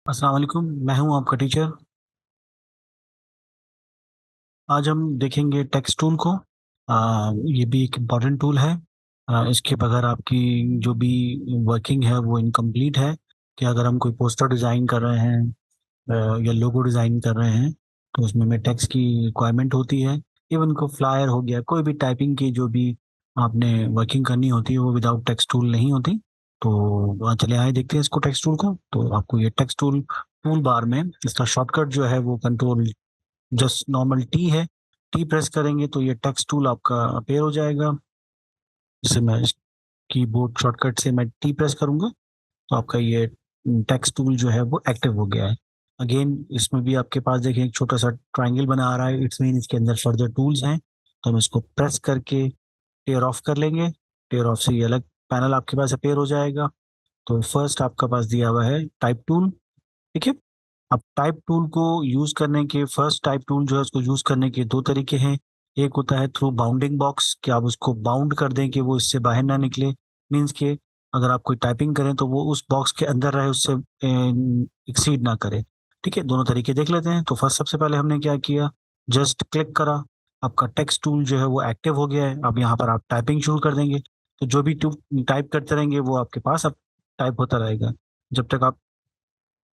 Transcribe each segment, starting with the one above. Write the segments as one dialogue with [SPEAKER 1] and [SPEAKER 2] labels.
[SPEAKER 1] अस्सलाम वालेकुम, मैं हूँ आपका टीचर। आज हम देखेंगे टेक्स्ट टूल को। ये भी एक इम्पॉर्टेंट टूल है। इसके बगैर आपकी जो भी वर्किंग है वो इनकम्प्लीट है। कि अगर हम कोई पोस्टर डिज़ाइन कर रहे हैं या लोगो डिज़ाइन कर रहे हैं तो उसमें हमें टेक्स्ट की रिक्वायरमेंट होती है। इवन को फ्लायर हो गया, कोई भी टाइपिंग की जो भी आपने वर्किंग करनी होती है वो विदाउट टेक्स्ट टूल नहीं होती। तो चले आए देखते हैं इसको, टेक्स्ट टूल को। तो आपको ये टेक्स्ट टूल टूल बार में इसका शॉर्टकट जो है वो कंट्रोल जस्ट नॉर्मल टी है। टी प्रेस करेंगे तो ये टेक्स्ट टूल आपका अपेयर हो जाएगा। जैसे मैं कीबोर्ड शॉर्टकट से मैं टी प्रेस करूंगा तो आपका ये टेक्स्ट टूल जो है वो एक्टिव हो गया है। अगेन इसमें भी आपके पास देखें एक छोटा सा ट्राइंगल बना आ रहा है, इट्स मीन इसके अंदर फर्दर टूल्स हैं। तो हम इसको प्रेस करके टेयर ऑफ कर लेंगे। टेयर ऑफ से ये अलग पैनल आपके पास अपेयर हो जाएगा। तो फर्स्ट आपका पास दिया हुआ है टाइप टूल, ठीक है। अब टाइप टूल को यूज करने के, फर्स्ट टाइप टूल जो है उसको यूज करने के दो तरीके हैं। एक होता है थ्रू बाउंडिंग बॉक्स, कि आप उसको बाउंड कर दें कि वो इससे बाहर ना निकले। मीन्स के अगर आप कोई टाइपिंग करें तो वो उस बॉक्स के अंदर रहे, उससे एक्सीड ना करे। ठीक है, दोनों तरीके देख लेते हैं। तो फर्स्ट सबसे पहले हमने क्या किया, जस्ट क्लिक करा, आपका टेक्स्ट टूल जो है वो एक्टिव हो गया है। अब यहाँ पर आप टाइपिंग शुरू कर देंगे तो जो भी टाइप करते रहेंगे वो आपके पास अब टाइप होता रहेगा। जब तक आप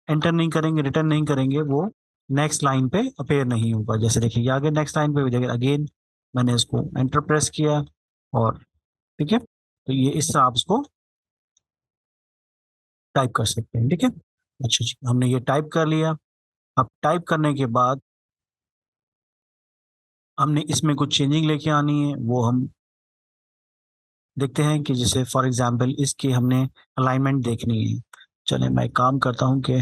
[SPEAKER 1] एंटर नहीं करेंगे, रिटर्न नहीं करेंगे, वो नेक्स्ट लाइन पे अपेयर नहीं होगा। जैसे देखिए आगे नेक्स्ट लाइन पे भी देखिए, अगेन मैंने इसको एंटर प्रेस किया और ठीक है, तो ये इस तरह आप इसको टाइप कर सकते हैं। ठीक है, अच्छा जी, हमने ये टाइप कर लिया। अब टाइप करने के बाद हमने इसमें कुछ चेंजिंग लेके आनी है, वो हम देखते हैं। कि जैसे फॉर एग्जांपल इसकी हमने अलाइनमेंट देखनी है। चले मैं एक काम करता हूँ कि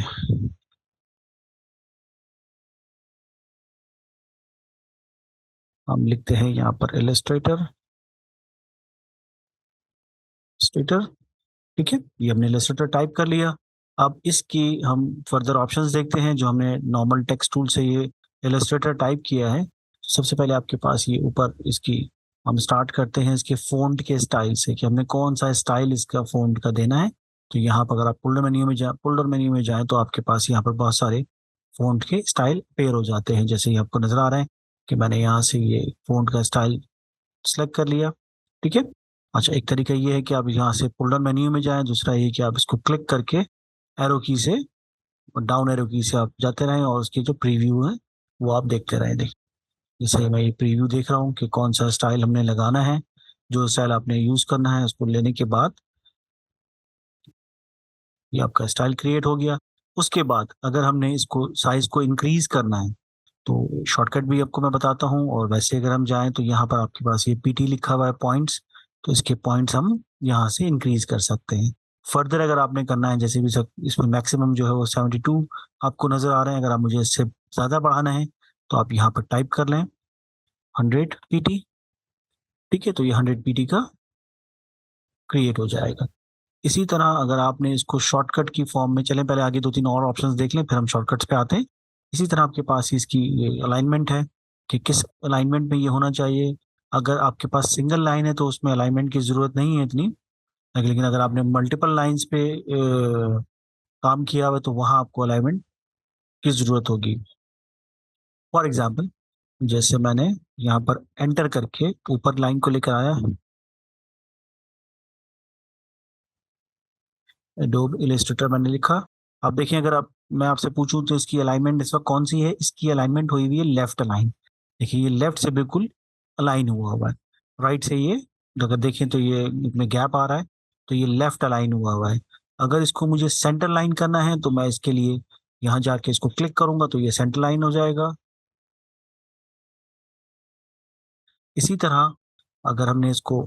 [SPEAKER 1] हम लिखते हैं यहाँ पर इलस्ट्रेटर इलस्ट्रेटर ठीक है, ये हमने इलस्ट्रेटर टाइप कर लिया। अब इसकी हम फर्दर ऑप्शंस देखते हैं जो हमने नॉर्मल टेक्स्ट टूल से ये इलस्ट्रेटर टाइप किया है। सबसे पहले आपके पास ये ऊपर इसकी, हम स्टार्ट करते हैं इसके फ़ॉन्ट के स्टाइल से कि हमने कौन सा स्टाइल इसका फ़ॉन्ट का देना है। तो यहाँ पर अगर आप फोल्डर मेन्यू में जाएं तो आपके पास यहाँ पर बहुत सारे फ़ॉन्ट के स्टाइल पेयर हो जाते हैं। जैसे ही आपको नज़र आ रहा है कि मैंने यहाँ से ये फ़ॉन्ट का स्टाइल सेलेक्ट कर लिया। ठीक है, अच्छा, एक तरीका ये है कि आप यहाँ से फोल्डर मेन्यू में जाएं, दूसरा ये कि आप इसको क्लिक करके एरो की से, डाउन एरो की से आप जाते रहें और उसकी जो प्रीव्यू है वो आप देखते रहें। देखिए जैसे मैं ये प्रीव्यू देख रहा हूँ कि कौन सा स्टाइल हमने लगाना है। जो स्टाइल आपने यूज करना है उसको लेने के बाद ये आपका स्टाइल क्रिएट हो गया। उसके बाद अगर हमने इसको साइज को इंक्रीज करना है तो शॉर्टकट भी आपको मैं बताता हूँ। और वैसे अगर हम जाएं तो यहाँ पर आपके पास ये पीटी लिखा हुआ है पॉइंट्स, तो इसके पॉइंट्स हम यहाँ से इंक्रीज कर सकते हैं। फर्दर अगर आपने करना है, जैसे भी इसमें मैक्सिमम जो है वो 72 आपको नजर आ रहे हैं। अगर आप मुझे इससे ज़्यादा बढ़ाना है तो आप यहाँ पर टाइप कर लें 100 पीटी। ठीक है, तो ये 100 पीटी का क्रिएट हो जाएगा। इसी तरह अगर आपने इसको शॉर्टकट की फॉर्म में, चलें पहले आगे दो तीन और ऑप्शंस देख लें फिर हम शॉर्टकट्स पे आते हैं। इसी तरह आपके पास इसकी ये अलाइनमेंट है कि किस अलाइनमेंट में ये होना चाहिए। अगर आपके पास सिंगल लाइन है तो उसमें अलाइनमेंट की ज़रूरत नहीं है इतनी, लेकिन अगर आपने मल्टीपल लाइंस पे काम किया हुआ है तो वहाँ आपको अलाइनमेंट की ज़रूरत होगी। फॉर एग्जाम्पल जैसे मैंने यहाँ पर एंटर करके ऊपर लाइन को लेकर आया, एडोब इलस्ट्रेटर मैंने लिखा। अब देखिए अगर आप, मैं आपसे पूछूं तो इसकी अलाइनमेंट इस वक्त कौन सी है, इसकी अलाइनमेंट हुई हुई है लेफ्ट अलाइन। देखिए ये लेफ्ट से बिल्कुल अलाइन हुआ हुआ है। राइट से ये अगर देखें तो ये इसमें गैप आ रहा है, तो ये लेफ्ट अलाइन हुआ हुआ है। अगर इसको मुझे सेंटर लाइन करना है तो मैं इसके लिए यहाँ जाके इसको क्लिक करूंगा तो ये सेंटर लाइन हो जाएगा। इसी तरह अगर हमने इसको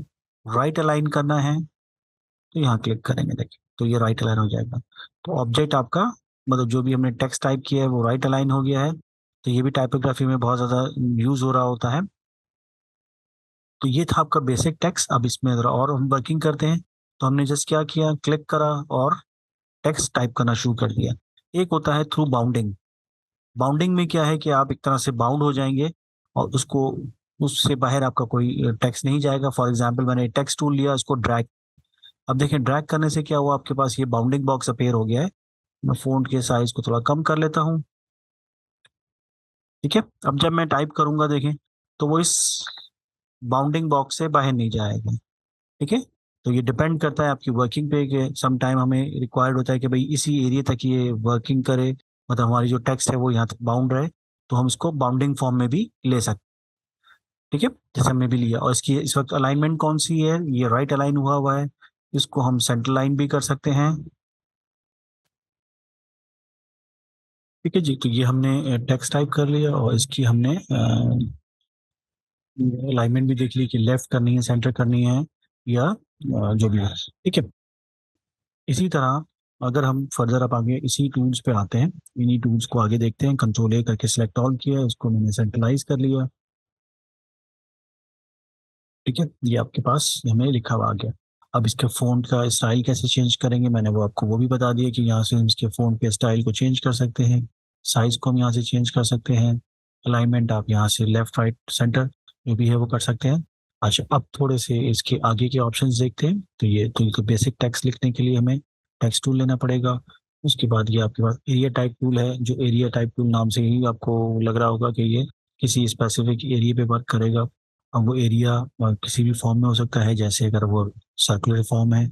[SPEAKER 1] राइट अलाइन करना है तो यहाँ क्लिक करेंगे, देखिए तो ये राइट अलाइन हो जाएगा। तो ऑब्जेक्ट आपका, मतलब जो भी हमने टेक्स्ट टाइप किया है वो राइट अलाइन हो गया है। तो ये भी टाइपोग्राफी में बहुत ज़्यादा यूज हो रहा होता है। तो ये था आपका बेसिक टेक्स्ट। अब इसमें ज़रा और हम वर्किंग करते हैं। तो हमने जस्ट क्या किया, क्लिक करा और टेक्स्ट टाइप करना शुरू कर दिया। एक होता है थ्रू बाउंडिंग। बाउंडिंग में क्या है कि आप एक तरह से बाउंड हो जाएंगे और उसको, उससे बाहर आपका कोई टेक्स्ट नहीं जाएगा। फॉर एग्जाम्पल मैंने टेक्स्ट टूल लिया, उसको ड्रैग अब देखें ड्रैग करने से क्या हुआ, आपके पास ये बाउंडिंग बॉक्स अपीयर हो गया है। मैं फ़ॉन्ट के साइज को थोड़ा कम कर लेता हूँ। ठीक है, अब जब मैं टाइप करूंगा देखें, तो वो इस बाउंडिंग बॉक्स से बाहर नहीं जाएगा। ठीक है, तो ये डिपेंड करता है आपकी वर्किंग पे कि सम टाइम हमें रिक्वायर्ड होता है कि भाई इसी एरिया तक ये वर्किंग करे, मतलब हमारी जो टेक्स्ट है वो यहाँ तक बाउंड रहे, तो हम इसको बाउंडिंग फॉर्म में भी ले सकते। ठीक है, जैसे हमने भी लिया, और इसकी इस वक्त अलाइनमेंट कौन सी है, ये राइट अलाइन हुआ है। इसको हम सेंटर लाइन भी कर सकते हैं। ठीक है जी, तो ये हमने टेक्स्ट टाइप कर लिया और इसकी हमने अलाइनमेंट भी देख ली कि लेफ्ट करनी है, सेंटर करनी है, या जो भी है। ठीक है, इसी तरह अगर हम फर्दर अब आगे इसी टूल्स पे आते हैं, इन्हीं टूल्स को आगे देखते हैं, कंट्रोल ए करके सिलेक्ट ऑल किया, इसको मैंने सेंट्रलाइज कर लिया। ठीक है, ये आपके पास हमें लिखा हुआ आ गया। अब इसके फ़ॉन्ट का स्टाइल कैसे चेंज करेंगे, मैंने वो आपको वो भी बता दिया कि यहाँ से हम इसके फ़ॉन्ट के स्टाइल को चेंज कर सकते हैं, साइज को हम यहाँ से चेंज कर सकते हैं, अलाइनमेंट आप यहाँ से लेफ्ट राइट सेंटर जो भी है वो कर सकते हैं। अच्छा, अब थोड़े से इसके आगे के ऑप्शंस देखते हैं। तो बेसिक टेक्स्ट लिखने के लिए हमें टेक्स्ट टूल लेना पड़ेगा। उसके बाद ये आपके पास एरिया टाइप टूल है, जो एरिया टाइप टूल नाम से ही आपको लग रहा होगा कि ये किसी स्पेसिफिक एरिया पे वर्क करेगा। अब वो एरिया किसी भी फॉर्म में हो सकता है, जैसे अगर वो सर्कुलर फॉर्म है,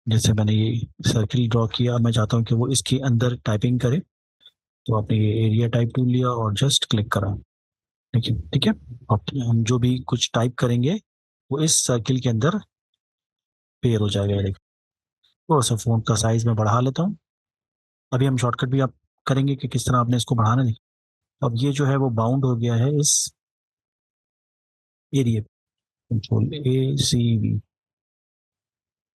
[SPEAKER 1] जैसे मैंने ये सर्किल ड्रॉ किया, मैं चाहता हूँ कि वो इसके अंदर टाइपिंग करे, तो आपने ये एरिया टाइप टूल लिया और जस्ट क्लिक करा। ठीक है, ठीक है। अब हम जो भी कुछ टाइप करेंगे वो इस सर्किल के अंदर पेयर हो जाएगा। देखिए, थोड़ा सा फोन का साइज में बढ़ा लेता हूँ। अभी हम शॉर्टकट भी आप करेंगे कि किस तरह आपने इसको बढ़ाना है। अब ये जो है वो बाउंड हो गया है इस area, control A C V.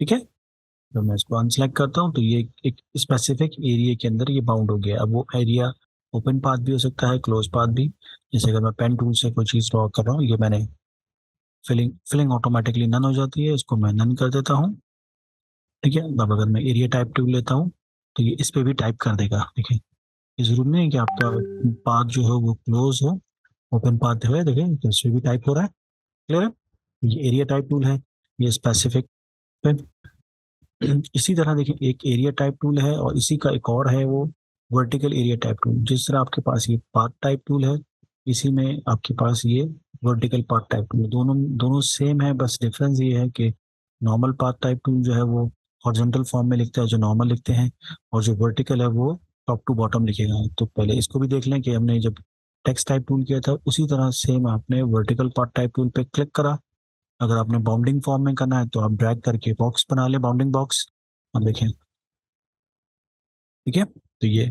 [SPEAKER 1] ठीक है, तो मैं इसको अनसेलेक्ट करता हूँ, तो ये एक स्पेसिफिक एरिया के अंदर ये बाउंड हो गया। अब वो एरिया ओपन पाथ भी हो सकता है, क्लोज पाथ भी। जैसे अगर मैं पेन टूल से कोई चीज़ ड्रॉ कर रहा हूँ, ये मैंने फिलिंग फिलिंग ऑटोमेटिकली नन हो जाती है, इसको मैं नन कर देता हूँ। ठीक है, अब अगर मैं एरिया टाइप टूल लेता हूँ, तो ये इस पे भी टाइप कर देगा। देखिए, ये जरूरी नहीं है कि आपका पाथ जो है वो क्लोज हो, ओपन पाथ है, देखिए तो इस पे भी टाइप हो रहा है। क्लियर है, ये एरिया टाइप टूल है, ये स्पेसिफिक। इसी तरह देखिए एक एरिया टाइप टूल है, और इसी का एक और है वो वर्टिकल एरिया टाइप टूल। जिस तरह आपके पास ये पाथ टाइप टूल है, इसी में आपके पास ये वर्टिकल पाथ टाइप टूल है। दोनों दोनों सेम है, बस डिफरेंस ये है कि नॉर्मल पाथ टाइप टूल जो है वो हॉरिजॉन्टल फॉर्म में लिखता है, जो नॉर्मल लिखते हैं, और जो वर्टिकल है वो टॉप टू बॉटम लिखेगा। तो पहले इसको भी देख लें कि हमने जब टेक्स्ट टाइप टूल किया था, उसी तरह सेम आपने वर्टिकल पाथ टाइप टूल पे क्लिक करा। अगर आपने बाउंडिंग फॉर्म में करना है तो आप ड्रैग करके बॉक्स बना ले, बाउंडिंग बॉक्स। अब देखें, ठीक है, तो ये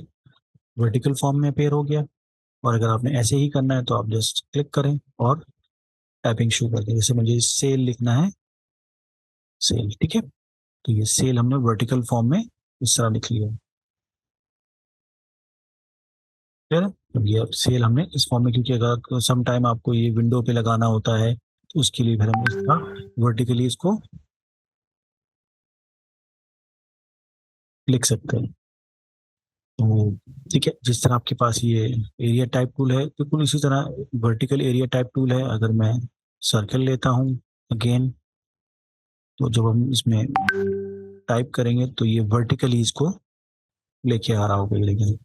[SPEAKER 1] वर्टिकल फॉर्म में अपेयर हो गया। और अगर आपने ऐसे ही करना है तो आप जस्ट क्लिक करें और टाइपिंग शुरू कर दें। जैसे मुझे सेल लिखना है, सेल। ठीक है, तो ये सेल हमने वर्टिकल फॉर्म में इस तरह लिख लिया। क्लियर है, तो ये अब सेल हमने इस फॉर्म में, क्योंकि अगर सम टाइम आपको ये विंडो पे लगाना होता है, तो उसके लिए फिर हम इस तरह वर्टिकली इसको लिख सकते हैं। तो ठीक है, जिस तरह आपके पास ये एरिया टाइप टूल है, बिल्कुल इसी तरह वर्टिकल एरिया टाइप टूल है। अगर मैं सर्कल लेता हूँ अगेन, तो जब हम इसमें टाइप करेंगे तो ये वर्टिकली इसको लेके आ रहा होगा। ये लेकिन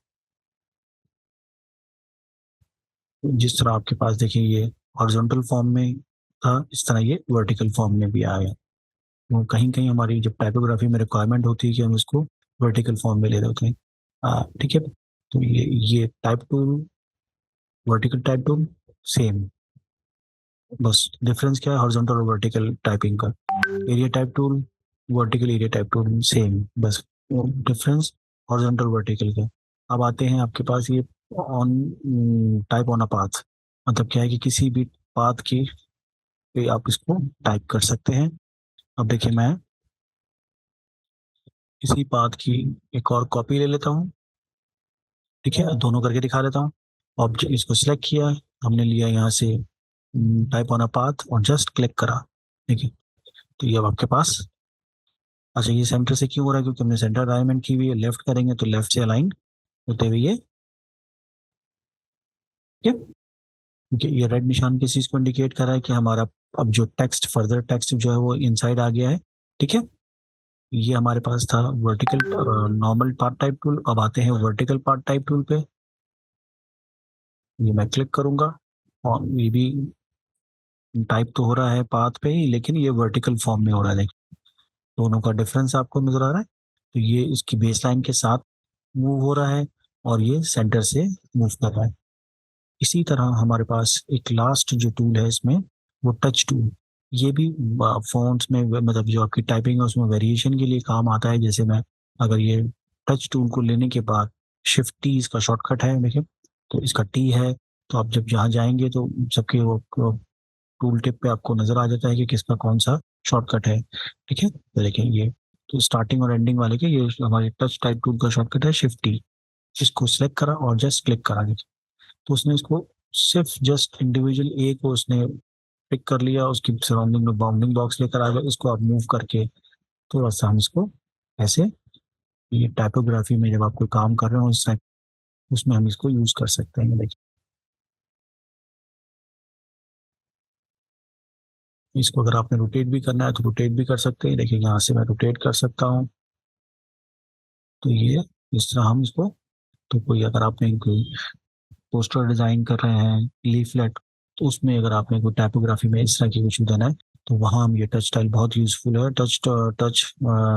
[SPEAKER 1] जिस तरह आपके पास देखिए ये हॉरिजॉन्टल फॉर्म में था, इस तरह ये वर्टिकल फॉर्म में भी आया। तो कहीं कहीं हमारी जब टाइपोग्राफी में रिक्वायरमेंट होती है कि हम इसको वर्टिकल फॉर्म में ले रहे होते हैं। ठीक है, तो ये type tool, vertical type tool same, बस डिफरेंस क्या है हॉरिजॉन्टल और वर्टिकल टाइपिंग का। Area type tool, vertical area type tool same, बस डिफरेंस हॉरिजॉन्टल वर्टिकल का। अब आते हैं आपके पास ये on type on a path, मतलब क्या है कि किसी भी पाथ की पे आप इसको टाइप कर सकते हैं। अब देखिए मैं इसी पाथ की एक और कॉपी ले लेता हूँ। ठीक है, दोनों करके दिखा देता हूँ। ऑब्जेक्ट इसको सिलेक्ट किया, हमने लिया यहाँ से टाइप ऑन अ पाथ और जस्ट क्लिक करा। ठीक है, तो ये अब आपके पास। अच्छा, ये सेंटर से क्यों हो रहा है, क्योंकि हमने सेंटर अलाइनमेंट की हुई है। लेफ्ट करेंगे तो लेफ्ट से अलाइन होते हुए ये। ठीक है, क्योंकि ये रेड निशान किस चीज को इंडिकेट कर रहा है कि हमारा अब जो टेक्स्ट फर्दर टेक्स्ट जो है वो इनसाइड आ गया है। ठीक है, ये हमारे पास था vertical normal part type tool. अब आते हैं वर्टिकल पार्ट टाइप टूल पे। ये मैं क्लिक करूंगा और ये भी टाइप तो हो रहा है पाथ पे ही, लेकिन ये वर्टिकल फॉर्म में हो रहा है। देखिए दोनों का डिफरेंस आपको नजर आ रहा है। तो ये इसकी बेसलाइन के साथ मूव हो रहा है और ये सेंटर से मूव कर रहा है। इसी तरह हमारे पास एक लास्ट जो टूल है इसमें, वो टच टूल। ये भी फ़ॉन्ट्स में मतलब जो आपकी टाइपिंग है उसमें वेरिएशन के लिए काम आता है। जैसे मैं अगर ये टच टूल को लेने के बाद शिफ्ट टी इसका शॉर्टकट है, देखिए तो इसका टी है। तो आप जब यहाँ जाएंगे तो सबके वो टूल टिप पे आपको नजर आ जाता है कि किसका कौन सा शॉर्टकट है। ठीक है, तो देखिए ये तो स्टार्टिंग और एंडिंग वाले के ये हमारे टच टाइप टूल का शॉर्टकट है शिफ्ट टी। इसको सिलेक्ट करा और जस्ट क्लिक करा, तो उसने इसको सिर्फ जस्ट इंडिविजुअल ए को उसने पिक कर लिया, उसकी सराउंडिंग में बाउंडिंग बॉक्स लेकर आ गया। इसको आप मूव करके थोड़ा सा हम इसको ऐसे, ये टाइपोग्राफी में जब आप कोई काम कर रहे हो उस टाइप, उसमें हम इसको यूज कर सकते हैं। देखिए इसको अगर आपने रोटेट भी करना है तो रोटेट भी कर सकते हैं। देखिए यहाँ से मैं रोटेट कर सकता हूँ। तो ये इस तरह हम इसको, तो कोई अगर आपने कोई पोस्टर डिजाइन कर रहे हैं, लीफलेट, तो उसमें अगर आपने कोई टाइपोग्राफी में इस तरह की कुछ देना है तो वहाँ हम ये टच स्टाइल बहुत यूजफुल है। टच टच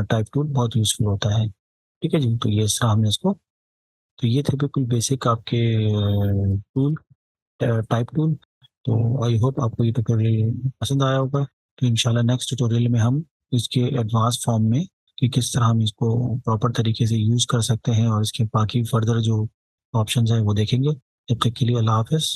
[SPEAKER 1] टाइप टूल बहुत यूजफुल होता है। ठीक है जी, तो ये इस तरह हमने इसको, तो ये थे बिल्कुल बेसिक आपके टूल, टाइप टूल। तो आई होप आपको ये ट्यूटोरियल पसंद आया होगा। तो इंशाल्लाह नेक्स्ट ट्यूटोरियल में हम इसके एडवांस फॉर्म में कि किस तरह हम इसको प्रॉपर तरीके से यूज़ कर सकते हैं और इसके बाकी फर्दर जो ऑप्शंस हैं वो देखेंगे। जब तक के लिए अल्लाह हाफिज़।